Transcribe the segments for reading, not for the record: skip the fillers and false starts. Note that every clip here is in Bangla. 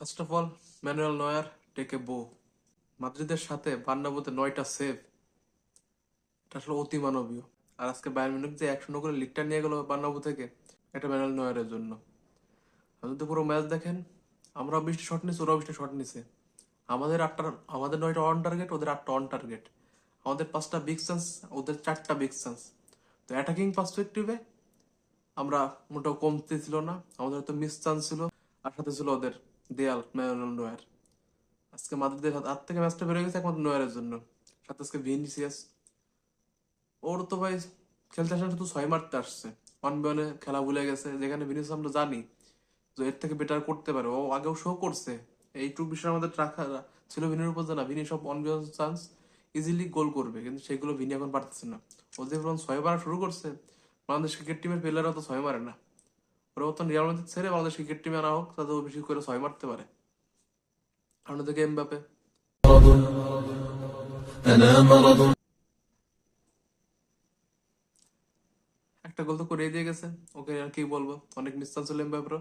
First of all, Manuel Neuer take a bow. মাদ্রিদের সাথে বার্নাব্যুতে 9টা সেভ, এটা আসলে অতি মানবীয়। আর আজকে বায়ার্ন মিউনিখ যে 1-0 করে লিগটা নিয়ে গেল বার্নাব্যু থেকে, এটা ম্যানুয়েল নয়ারের জন্য। আপনি যদি পুরো ম্যাচ দেখেন, আমরা 20টা শট নিছি, ওরা 20টা শট নিছে। আমাদের 9টা অন টার্গেট, ওদের 8টা অন টার্গেট। আমাদের 5টা বিগ চান্স, ওদের 4টা বিগ চান্স। তো অ্যাটাকিং পার্সপেক্টিভে আমরা মোটেও কমতে ছিল না। আমাদের তো মিস চান্স ছিল, আর সাথে ছিল ওদের দেয়াল ম্যানুয়েল নয়ার। আজকে মাদ্রিদের হাত থেকে ম্যাচটা বেরোয় গেছে একমাত্র নয়ারের জন্য। সাথে আজকে ভিনিসিয়াস, ওর তো ভাই খেলতে আসলে শুধু 6 মারতে আসছে। 1v1 খেলা ভুলে গেছে, যেখানে ভিনিসিয়াস আমরা জানি যে এর থেকে বেটার করতে পারে, ও আগেও শো করছে। এইটুকু বিষয় আমাদের রাখা ছিল ভিনির উপর, যে না ভিনি সব 1v1 চান্স ইজিলি গোল করবে, কিন্তু সেগুলো ভিনি এখন পারতেছে না। ও যে যখন 6 মারা শুরু করছে, বাংলাদেশ ক্রিকেট টিমের প্লেয়াররা তো 6 মারে না। ওরা মতন রিয়াল মাদ্রিদ ছেড়ে বাংলাদেশ ক্রিকেট টিমে আনা হোক, তাতে ও বেশি করে 6 মারতে পারে। অন্যদিকে এমবাপে, أنا مرض. একটা গোল তো করে দিয়ে গেছে, ওকে আর কি বলবো, অনেক মিস চান্স হলো এমবাপেরও।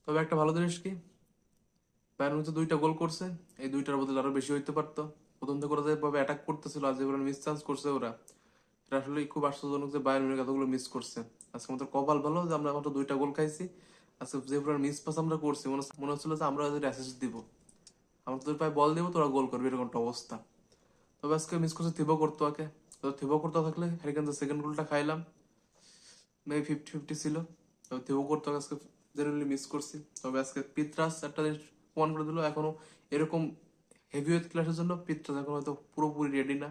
তবে একটা ভালো জিনিস কি, বায়ার্ন মিউনিখ 2টা গোল করছে, এই 2টার বদলে আরো বেশি হইতে পারতো। প্রথম থেকে ওরা যেভাবে অ্যাটাক করতেছিল, আর যেভাবে মিস চান্স করছে ওরা, এটা আসলে খুব আশ্চর্যজনক যে বায়ার্ন মিউনিখ এতগুলো মিস করছে। আজকে আমাদের কপাল ভালো যে আমরা মাত্র 2টা গোল খাইছি। আজকে যেভাবে মিস পাস আমরা করছি, মনে হচ্ছিল যে আমরা ওদের অ্যাসিস্ট দিব, আমরা তোদের পায়ে বল দিব, তোরা গোল করবে, এরকম একটা অবস্থা। তবে আজকে মিস করছে থিবো কর্তোয়াকে। তো থিবো কর্তোয়া থাকলে হ্যারিকেন যে সেকেন্ড গোলটা খাইলাম, মেবি 50-50 ছিল। তবে থিবো কর্তোয়াকে আজকে জেনুইনলি মিস করছি। তবে আজকে পিত্রাস একটা জিনিস প্রমাণ করে দিল, এখনো এরকম হেভিওয়েট ক্লাসের জন্য পিত্রাস এখন হয়তো পুরোপুরি রেডি না।